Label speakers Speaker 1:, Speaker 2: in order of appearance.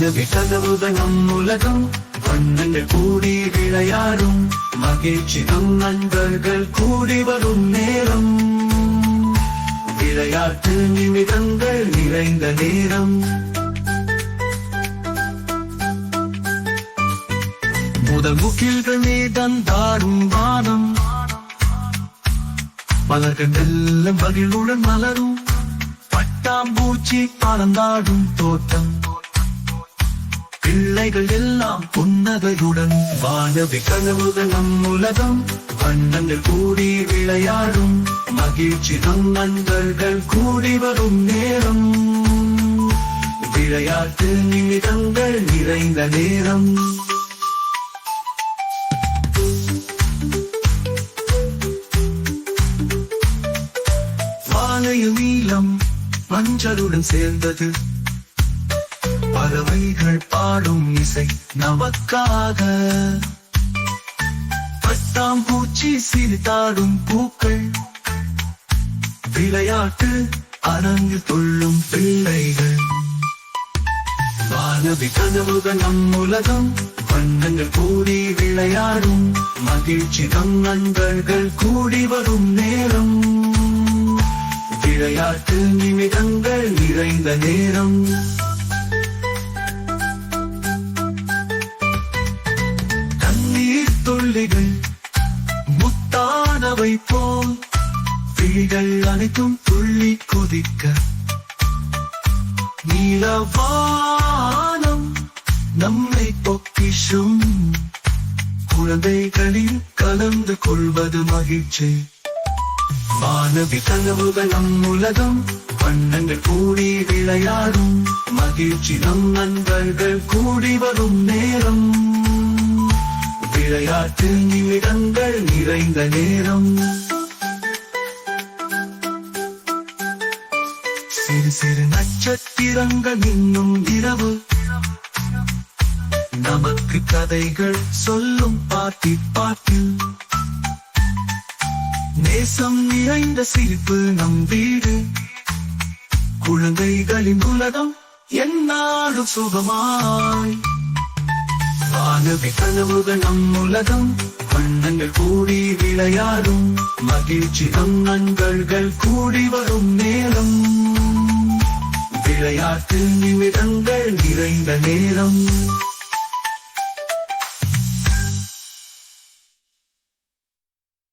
Speaker 1: வானவி கதவுகள் நம் உலகம், வண்ணங்கள் கூடி விளையாடும் மகிழ்ச்சி, நம் நண்பர்கள் கூடி வரும் நேரம், விளையாட்டு நிமிடங்கள் நிறைந்த நேரம். முதல் முகில்கள் மீதந்தாடும் வானம், மலர்கள் மெல்ல மகிழ்வுடன் மலரும், பட்டாம்பூச்சி பறந்தாடும் தோட்டம், பிள்ளைகள் எல்லாம் புன்னகையுடன். வானவி கனவுகள் நம் உலகம், வண்ணங்கள் கூடி விளையாடும் மகிழ்ச்சி, நம் நண்பர்கள் கூடி வரும் நேரம், விளையாட்டு நிமிடங்கள் நிறைந்த நேரம். வானையில் நீலம் மஞ்சளுடன் சேர்ந்தது, பறவைகள் பாடும் இசை நமக்காக, பட்டாம்பூச்சி சிரித்தாடும் பூக்கள், விளையாட்டு அரங்கு துள்ளும் பிள்ளைகள். வானவி கனவுகள் நம் உலகம், வண்ணங்கள் கூடி விளையாடும் மகிழ்ச்சி, நம் நண்பர்கள் கூடி வரும் நேரம், விளையாட்டு நிமிடங்கள் நிறைந்த நேரம். தண்ணீர் துள்ளிகள் முத்தானவை போல், விழிகள் அனைத்தும் துள்ளி குதிக்க, நீலவானம் நம்மை பொக்கிஷும், குழந்தைகளில் கலந்து கொள்வது மகிழ்ச்சி. வானவி கனவுகள் நம் உலகம், வண்ணங்கள் கூடி விளையாடும் மகிழ்ச்சி, நம் நண்பர்கள் கூடி வரும் நேரம், விளையாட்டு நிமிடங்கள் நிறைந்த நேரம். சிறு சிறு நட்சத்திரங்கள் இன்னும் இரவு, நமக்கு கதைகள் சொல்லும் பாட்டி பாட்டில், நேசம் நிறைந்த சிரிப்பு நம் வீடு, குழந்தைகளின் உலகம் என்னாலும் சுகமாய். வானவி கனவுகள் நம் உலகம், வண்ணங்கள் கூடி விளையாடும் மகிழ்ச்சி, நம் நண்பர்கள் கூடி வரும் நேரம், விளையாட்டு நிமிடங்கள் நிறைந்த நேரம்.